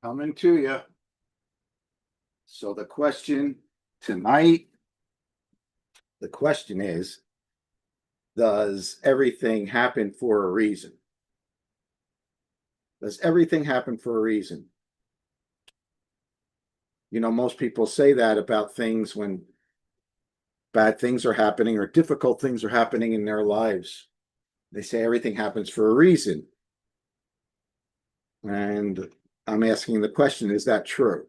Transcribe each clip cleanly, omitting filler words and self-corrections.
Coming to you. So the question tonight, the question is, does everything happen for a reason? Does everything happen for a reason? You know, most people say that about things when bad things are happening or difficult things are happening in their lives. They say everything happens for a reason. And I'm asking the question, is that true?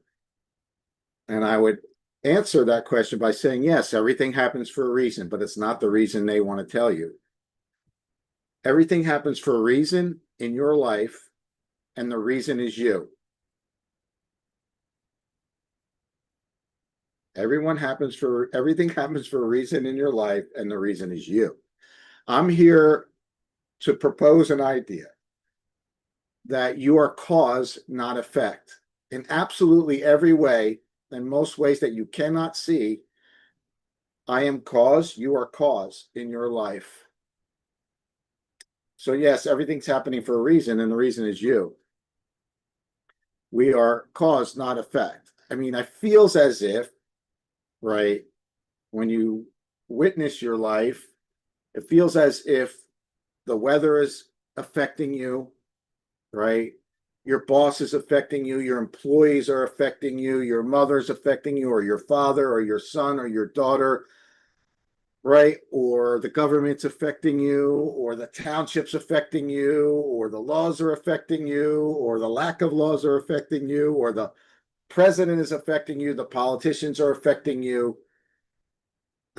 And I would answer that question by saying, yes, everything happens for a reason, but it's not the reason they want to tell you. Everything happens for a reason in your life, and the reason is you. Everything happens for a reason in your life, and the reason is you. I'm here to propose an idea that you are cause, not effect. In absolutely every way, in most ways that you cannot see, I am cause, you are cause in your life. So yes, everything's happening for a reason, and the reason is you. We are cause, not effect. I mean, it feels as if, right, when you witness your life, it feels as if the weather is affecting you, right? Your boss is affecting you, your employees are affecting you, your mother's affecting you, or your father, or your son, or your daughter, right? Or the government's affecting you, or the township's affecting you, or the laws are affecting you, or the lack of laws are affecting you, or the president is affecting you, the politicians are affecting you.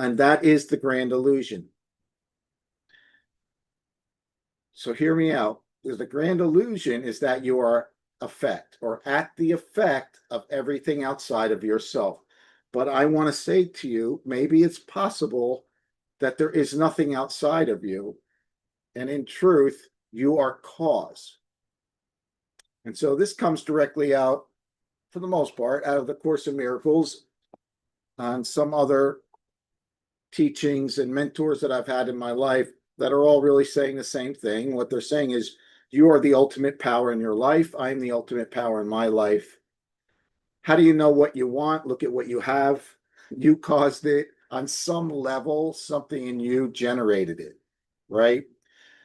And that is the grand illusion. So hear me out. Because the grand illusion is that you are effect or at the effect of everything outside of yourself. But I want to say to you, maybe it's possible that there is nothing outside of you. And in truth, you are cause. And so this comes directly out, for the most part, out of the Course in Miracles and some other teachings and mentors that I've had in my life that are all really saying the same thing. What they're saying is, you are the ultimate power in your life. I'm the ultimate power in my life. How do you know what you want? Look at what you have. You caused it. On some level, something in you generated it, right?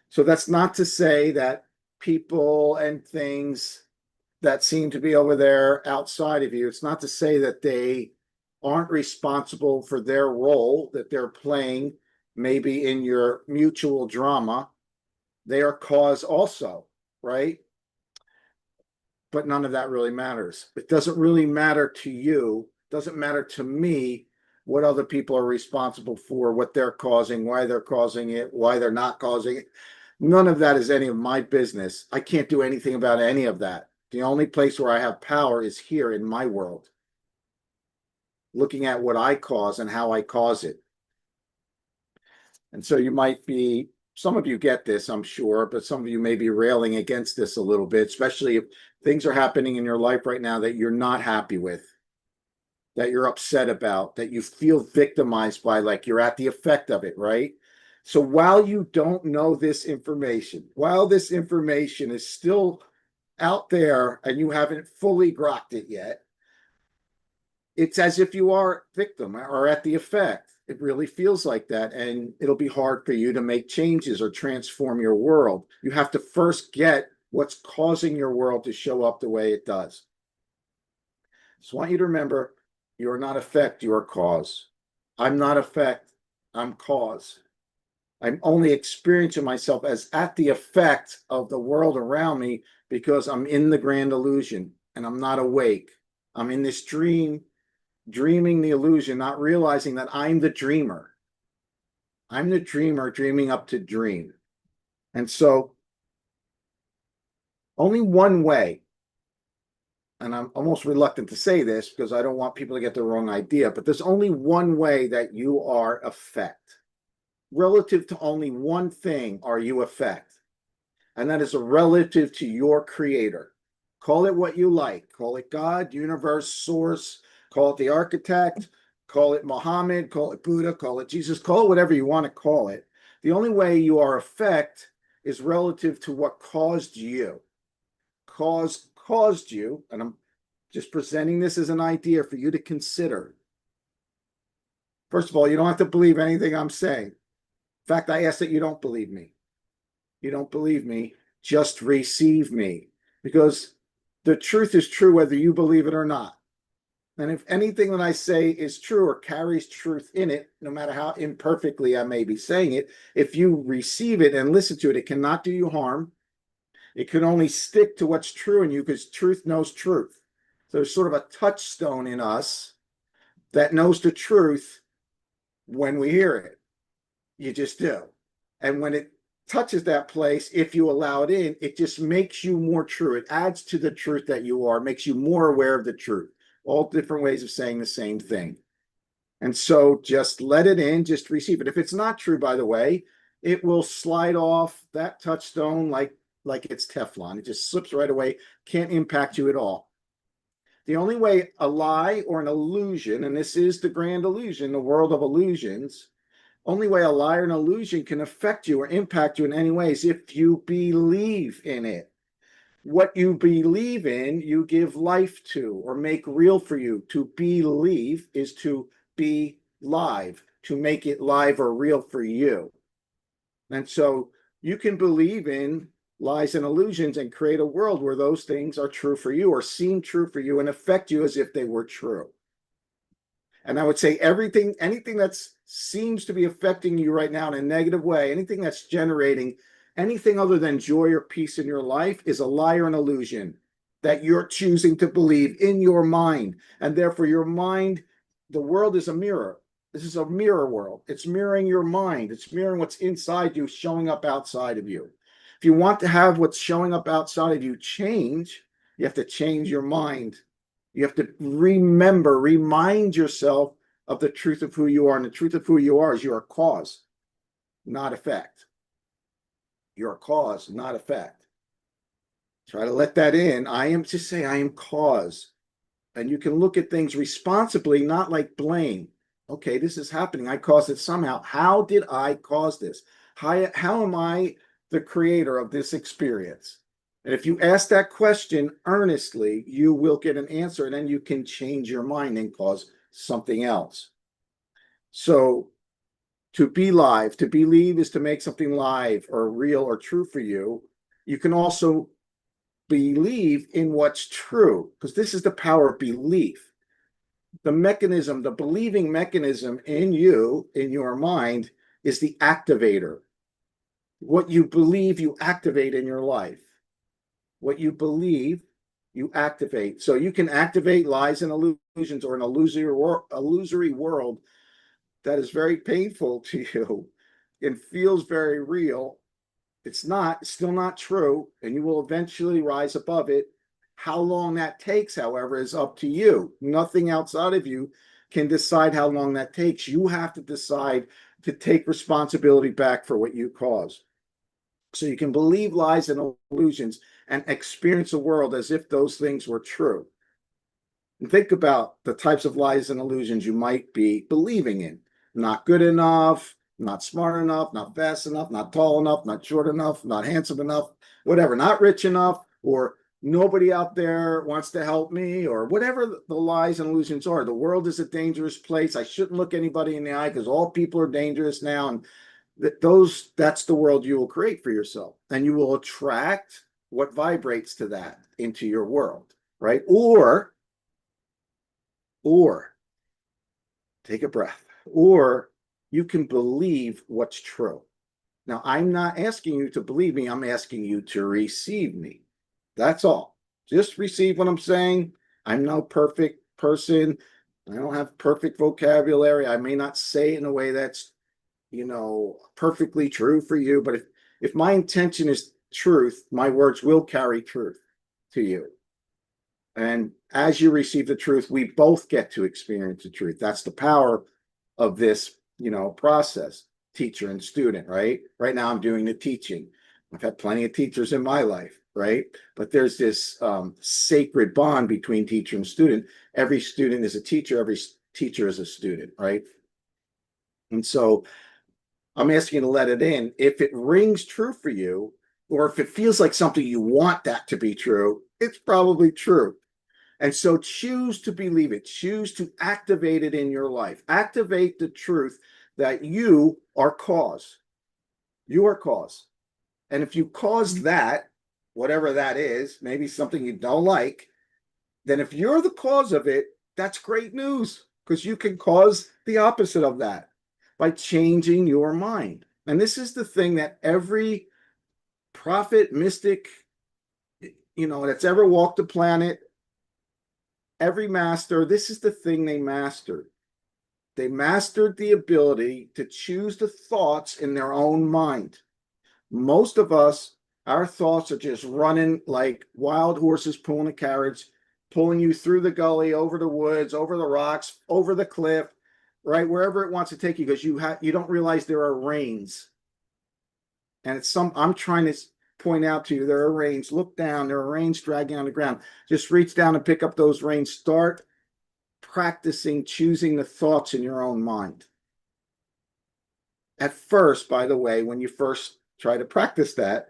So that's not to say that people and things that seem to be over there outside of you, it's not to say that they aren't responsible for their role that they're playing, maybe in your mutual drama. They are cause also, right? But none of that really matters. It doesn't really matter to you, doesn't matter to me what other people are responsible for, what they're causing, why they're causing it, why they're not causing it. None of that is any of my business. I can't do anything about any of that. The only place where I have power is here in my world, looking at what I cause and how I cause it. And so you might be, some of you get this, I'm sure, but some of you may be railing against this a little bit, especially if things are happening in your life right now that you're not happy with, that you're upset about, that you feel victimized by, like you're at the effect of it, right? So while you don't know this information, while this information is still out there and you haven't fully grokked it yet, it's as if you are victim or at the effect. It really feels like that, and it'll be hard for you to make changes or transform your world. You have to first get what's causing your world to show up the way it does. So I want you to remember, you are not effect, you are cause. I'm not effect, I'm cause. I'm only experiencing myself as at the effect of the world around me because I'm in the grand illusion and I'm not awake. I'm in this dream, dreaming the illusion, not realizing that I'm the dreamer. I'm the dreamer dreaming up to dream. And so only one way, and I'm almost reluctant to say this because I don't want people to get the wrong idea, but there's only one way that you are effect. Relative to only one thing are you effect. And that is a relative to your creator. Call it what you like. Call it God, universe, source, call it the architect, call it Muhammad, call it Buddha, call it Jesus, call it whatever you want to call it. The only way you are effect is relative to what caused you. Caused you, and just presenting this as an idea for you to consider. First of all, you don't have to believe anything I'm saying. In fact, I ask that you don't believe me. You don't believe me, just receive me, because the truth is true whether you believe it or not. And if anything that I say is true or carries truth in it, no matter how imperfectly I may be saying it, if you receive it and listen to it, it cannot do you harm. It can only stick to what's true in you because truth knows truth. So there's sort of a touchstone in us that knows the truth when we hear it. You just do. And when it touches that place, if you allow it in, it just makes you more true. It adds to the truth that you are, makes you more aware of the truth. All different ways of saying the same thing. And so just let it in, just receive it. If it's not true, by the way, it will slide off that touchstone like it's Teflon. It just slips right away, can't impact you at all. The only way a lie or an illusion, and this is the grand illusion, the world of illusions, only way a lie or an illusion can affect you or impact you in any way is if you believe in it. What you believe in, you give life to or make real for you. To believe is to be live, to make it live or real for you. And so you can believe in lies and illusions and create a world where those things are true for you or seem true for you and affect you as if they were true. And I would say anything that seems to be affecting you right now in a negative way, anything that's generating anything other than joy or peace in your life is a lie or an illusion that you're choosing to believe in your mind. And therefore your mind, the world is a mirror. This is a mirror world. It's mirroring your mind. It's mirroring what's inside you, showing up outside of you. If you want to have what's showing up outside of you change, you have to change your mind. You have to remind yourself of the truth of who you are. And the truth of who you are is you're a cause, not effect. You're a cause, not effect. Try to let that in. I am cause. And you can look at things responsibly, not like blame. Okay, this is happening. I caused it somehow. How did I cause this? How am I the creator of this experience? And if you ask that question earnestly, you will get an answer, and then you can change your mind and cause something else. So to be live, to believe is to make something live or real or true for you. You can also believe in what's true, because this is the power of belief. The mechanism, the believing mechanism in you, in your mind, is the activator. What you believe, you activate in your life. What you believe, you activate. So you can activate lies and illusions or an illusory world that is very painful to you and feels very real. It's still not true, and you will eventually rise above it. How long that takes, however, is up to you. Nothing outside of you can decide how long that takes. You have to decide to take responsibility back for what you caused. So you can believe lies and illusions and experience the world as if those things were true. And think about the types of lies and illusions you might be believing in. Not good enough, not smart enough, not fast enough, not tall enough, not short enough, not handsome enough, whatever, not rich enough, or nobody out there wants to help me, or whatever the lies and illusions are. The world is a dangerous place. I shouldn't look anybody in the eye because all people are dangerous now. And that's the world you will create for yourself. And you will attract what vibrates to that into your world, right? Or take a breath, or you can believe what's true. Now, I'm not asking you to believe me. I'm asking you to receive me. That's all. Just receive what I'm saying. I'm no perfect person. I don't have perfect vocabulary. I may not say it in a way that's, perfectly true for you. But if my intention is truth, my words will carry truth to you. And as you receive the truth, we both get to experience the truth. That's the power of this, process, teacher and student, right? Right now I'm doing the teaching. I've had plenty of teachers in my life, right? But there's this sacred bond between teacher and student. Every student is a teacher. Every teacher is a student, right? And so I'm asking you to let it in. If it rings true for you, or if it feels like something you want that to be true, it's probably true. And so choose to believe it. Choose to activate it in your life. Activate the truth that you are cause. You are cause. And if you cause that, whatever that is, maybe something you don't like, then if you're the cause of it, that's great news, because you can cause the opposite of that by changing your mind. And this is the thing that every prophet, mystic, that's ever walked the planet, every master, this is the thing they mastered. They mastered the ability to choose the thoughts in their own mind. Most of us, our thoughts are just running like wild horses pulling a carriage, pulling you through the gully, over the woods, over the rocks, over the cliff, right? Wherever it wants to take you, because you don't realize there are reins. And I'm trying to point out to you, there are reins. Look down, there are reins dragging on the ground. Just reach down and pick up those reins. Start practicing choosing the thoughts in your own mind. At first, by the way, when you first try to practice that,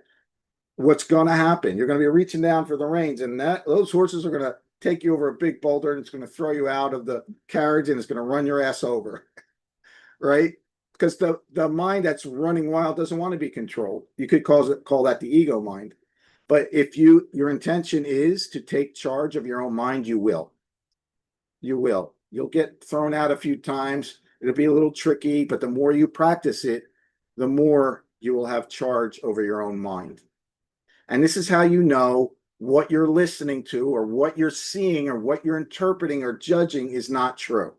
what's going to happen? You're going to be reaching down for the reins, and those horses are going to take you over a big boulder, and it's going to throw you out of the carriage, and it's going to run your ass over, right? Because the mind that's running wild doesn't want to be controlled. You could call that the ego mind. But if your intention is to take charge of your own mind, you will. You will. You'll get thrown out a few times. It'll be a little tricky, but the more you practice it, the more you will have charge over your own mind. And this is how you know what you're listening to or what you're seeing or what you're interpreting or judging is not true.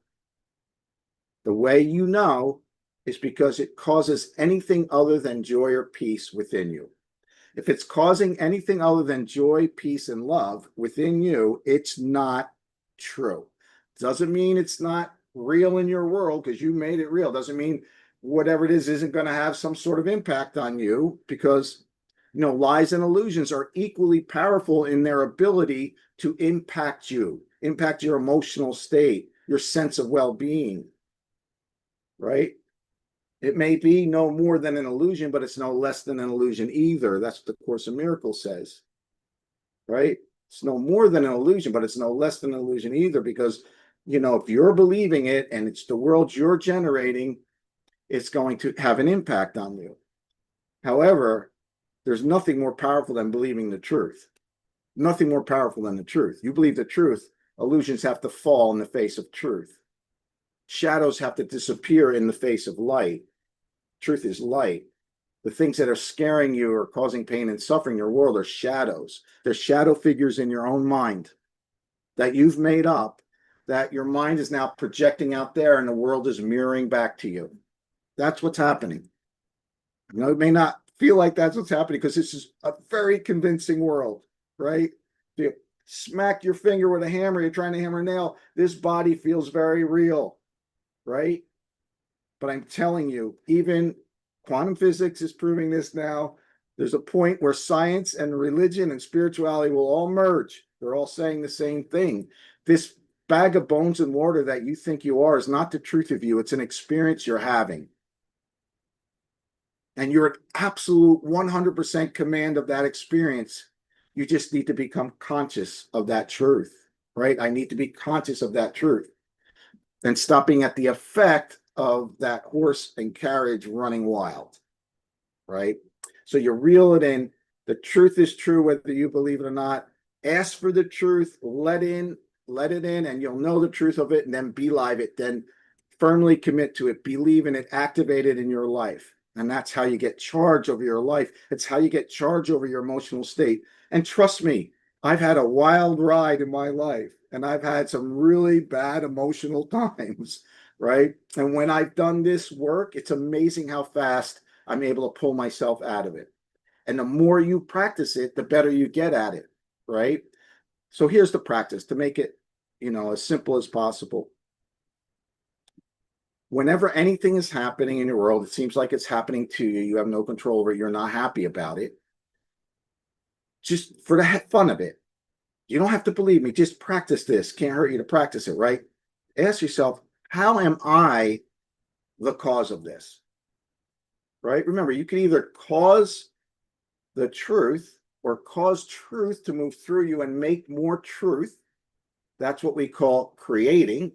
The way you know is because it causes anything other than joy or peace within you. If it's causing anything other than joy, peace, and love within you, it's not true. Doesn't mean it's not real in your world because you made it real. Doesn't mean whatever it is isn't going to have some sort of impact on you, because lies and illusions are equally powerful in their ability to impact you, impact your emotional state, your sense of well-being, right? It may be no more than an illusion, but it's no less than an illusion either. That's what the Course in Miracles says, right? It's no more than an illusion, but it's no less than an illusion either, because, if you're believing it and it's the world you're generating, it's going to have an impact on you. However, there's nothing more powerful than believing the truth. Nothing more powerful than the truth. You believe the truth, illusions have to fall in the face of truth. Shadows have to disappear in the face of light. Truth is light. The things that are scaring you or causing pain and suffering in your world are shadows. They're shadow figures in your own mind that you've made up, that your mind is now projecting out there and the world is mirroring back to you. That's what's happening. It may not feel like that's what's happening because this is a very convincing world, right? If you smack your finger with a hammer, you're trying to hammer a nail, this body feels very real, right? But I'm telling you, even quantum physics is proving this now. There's a point where science and religion and spirituality will all merge. They're all saying the same thing. This bag of bones and mortar that you think you are is not the truth of you. It's an experience you're having. And you're at absolute 100% command of that experience. You just need to become conscious of that truth, right? I need to be conscious of that truth and stopping at the effect of that horse and carriage running wild, right? So you reel it in. The truth is true, whether you believe it or not. Ask for the truth, let it in, and you'll know the truth of it, and then be live it. Then firmly commit to it, believe in it, activate it in your life. And that's how you get charge over your life. It's how you get charge over your emotional state. And trust me, I've had a wild ride in my life, and I've had some really bad emotional times, right? And when I've done this work, it's amazing how fast I'm able to pull myself out of it. And the more you practice it, the better you get at it, right? So here's the practice to make it, as simple as possible. Whenever anything is happening in your world, it seems like it's happening to you, you have no control over it, you're not happy about it, just for the fun of it. You don't have to believe me, just practice this. Can't hurt you to practice it, right? Ask yourself, how am I the cause of this? Right? Remember, you can either cause the truth or cause truth to move through you and make more truth, That's what we call creating.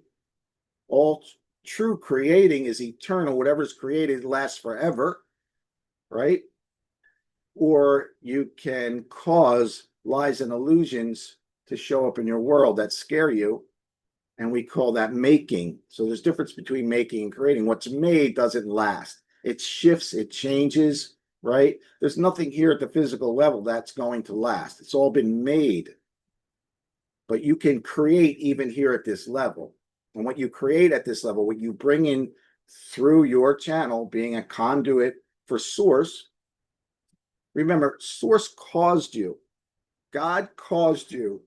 All true creating is eternal. Whatever's created lasts forever, right? Or you can cause lies and illusions to show up in your world that scare you, and we call that making. So there's difference between making and creating. What's made doesn't last. It shifts, it changes, right? There's nothing here at the physical level that's going to last. It's all been made. But you can create even here at this level. And what you create at this level, what you bring in through your channel, being a conduit for source, remember, source caused you. God caused you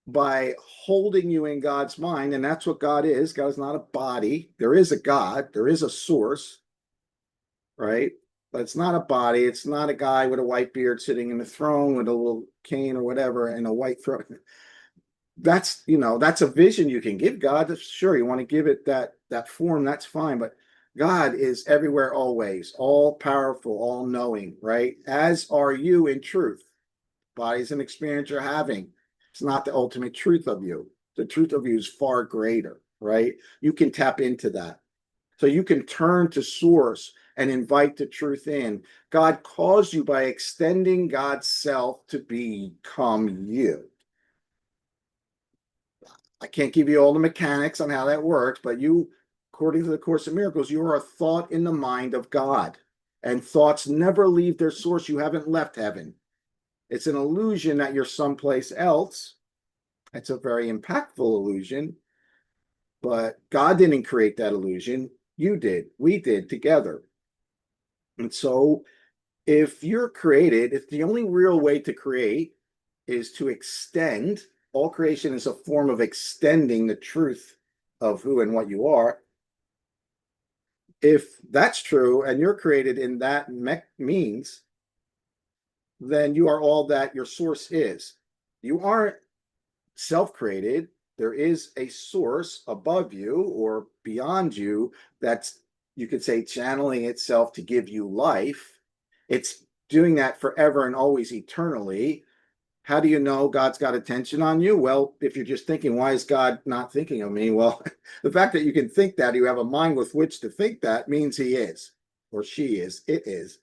by holding you in God's mind, and that's what God is. God is not a body. There is a God, there is a source, right? But it's not a body. It's not a guy with a white beard sitting in the throne with a little cane or whatever and a white throne. That's, that's a vision you can give God. Sure, you want to give it that form, that's fine. But God is everywhere, always, all powerful, all knowing, right? As are you in truth. Body is an experience you're having. It's not the ultimate truth of you. The truth of you is far greater, right? You can tap into that. So you can turn to source and invite the truth in. God calls you by extending God's self to become you. I can't give you all the mechanics on how that works, but you, according to the Course in Miracles, you are a thought in the mind of God. And thoughts never leave their source. You haven't left heaven. It's an illusion that you're someplace else. It's a very impactful illusion, but God didn't create that illusion. You did. We did together. And so if you're created, if the only real way to create is to extend, all creation is a form of extending the truth of who and what you are. If that's true and you're created in that means, then you are all that your source is. You aren't self-created. There is a source above you or beyond you that's, you could say, channeling itself to give you life. It's doing that forever and always eternally. How do you know God's got attention on you? Well, if you're just thinking, why is God not thinking of me? Well, the fact that you can think that, you have a mind with which to think that, means he is, or she is, it is,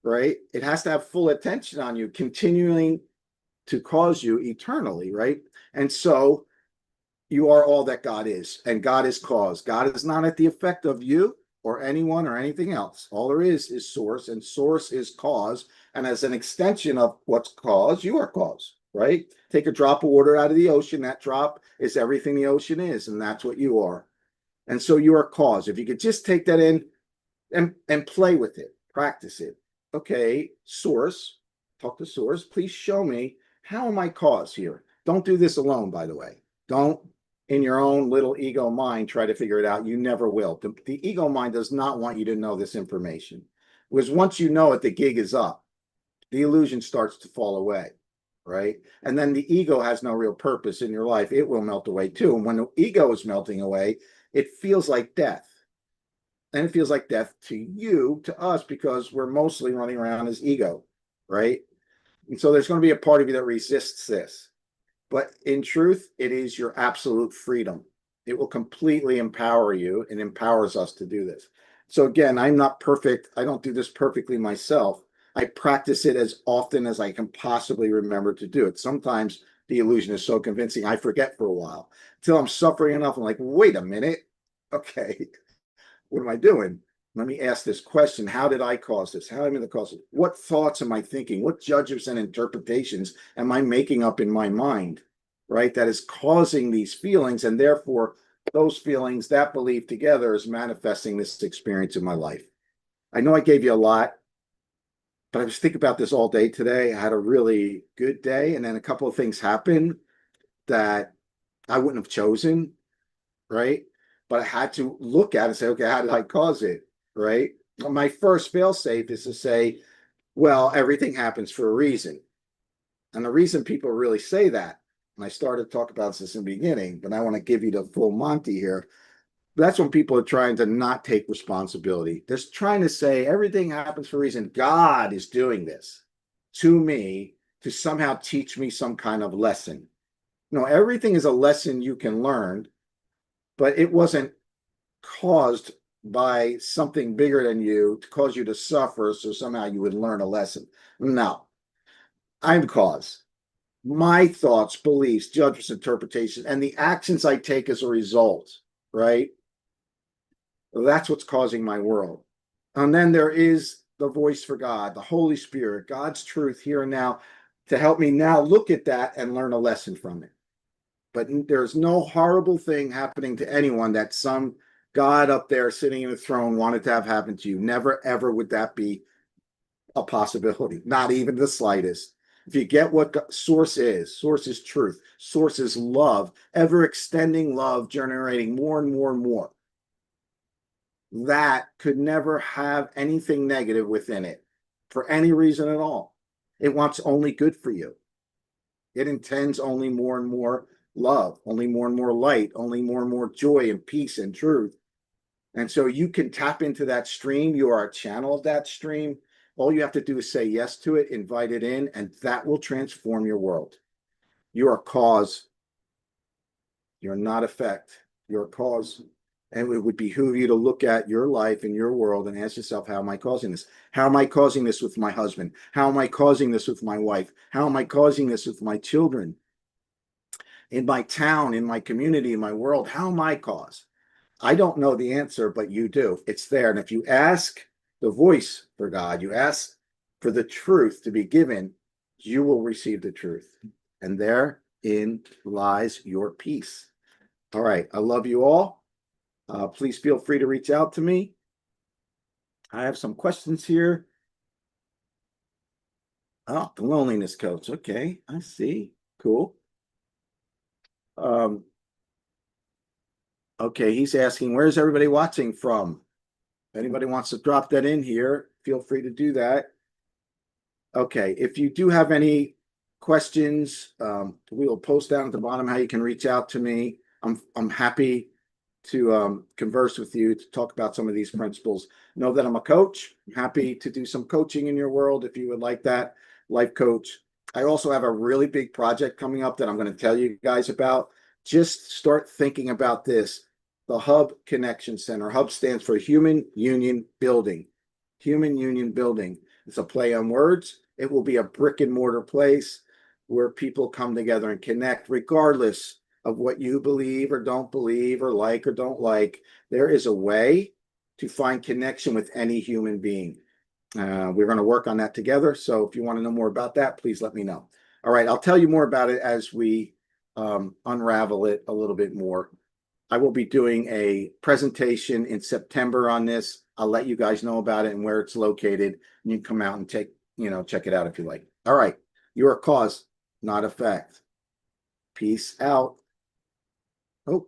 right? It has to have full attention on you, continuing to cause you eternally, right? And so you are all that God is, and God is cause. God is not at the effect of you or anyone or anything else. All there is source, and source is cause. And as an extension of what's cause, you are cause, right? Take a drop of water out of the ocean. That drop is everything the ocean is, and that's what you are. And so you are cause. If you could just take that in and play with it, practice it. Okay, source, talk to source. Please show me, how am I cause here? Don't do this alone, by the way. Don't, in your own little ego mind, try to figure it out. You never will. The ego mind does not want you to know this information, because once you know it, the gig is up. The illusion starts to fall away, right? And then the ego has no real purpose in your life. It will melt away too. And when the ego is melting away, it feels like death. And it feels like death to you, to us, because we're mostly running around as ego, right? And so there's going to be a part of you that resists this. But in truth, it is your absolute freedom. It will completely empower you, and empowers us to do this. So again, I'm not perfect. I don't do this perfectly myself. I practice it as often as I can possibly remember to do it. Sometimes the illusion is so convincing, I forget for a while, until I'm suffering enough. I'm like, wait a minute. Okay, what am I doing? Let me ask this question. How did I cause this? How am I the cause of it? What thoughts am I thinking? What judgments and interpretations am I making up in my mind, right? That is causing these feelings, and therefore those feelings, that belief together is manifesting this experience in my life. I know I gave you a lot, but I was thinking about this all day today. I had a really good day, and then a couple of things happened that I wouldn't have chosen, right? But I had to look at it and say, okay, how did I cause it, right? My first fail safe is to say, well, everything happens for a reason. And the reason people really say that, and I started to talk about this in the beginning, but I want to give you the full Monty here. That's when people are trying to not take responsibility. They're trying to say everything happens for a reason. God is doing this to me to somehow teach me some kind of lesson. No, everything is a lesson you can learn, but it wasn't caused by something bigger than you to cause you to suffer, so somehow you would learn a lesson. No, I'm cause. My thoughts, beliefs, judgments, interpretations, and the actions I take as a result, right? That's what's causing my world. And then there is the voice for God, the Holy Spirit, God's truth here and now to help me now look at that and learn a lesson from it. But there's no horrible thing happening to anyone that some God up there sitting in a throne wanted to have happen to you. Never, ever would that be a possibility, not even the slightest. If you get what source is truth, source is love, ever extending love, generating more and more and more. That could never have anything negative within it for any reason at all. It wants only good for you. It intends only more and more love, only more and more light, only more and more joy and peace and truth. And so you can tap into that stream. You are a channel of that stream. All you have to do is say yes to it, invite it in, and that will transform your world. You are cause. You're not effect. You're cause. And it would behoove you to look at your life and your world and ask yourself, how am I causing this? How am I causing this with my husband? How am I causing this with my wife? How am I causing this with my children? In my town, in my community, in my world, how am I cause? I don't know the answer, but you do. It's there. And if you ask the voice for God, you ask for the truth to be given, you will receive the truth. And therein lies your peace. All right. I love you all. Please feel free to reach out to me. I have some questions here. Oh, the loneliness coach. Okay. I see. Cool. Okay. He's asking, where's everybody watching from? If anybody wants to drop that in here, feel free to do that. Okay, if you do have any questions, we will post down at the bottom how you can reach out to me. I'm happy to converse with you to talk about some of these principles. Know that I'm a coach. I'm happy to do some coaching in your world if you would like that, life coach. I also have a really big project coming up that I'm going to tell you guys about. Just start thinking about this. The Hub Connection Center. Hub stands for Human Union Building. Human Union Building. It's a play on words. It will be a brick and mortar place where people come together and connect, regardless of what you believe or don't believe or don't like. There is a way to find connection with any human being. We're going to work on that together. So if you want to know more about that, please let me know. All right, I'll tell you more about it as we unravel it a little bit more. I will be doing a presentation in September on this. I'll let you guys know about it and where it's located. And you can come out and check it out if you like. All right. You're a cause, not effect. Peace out. Oh.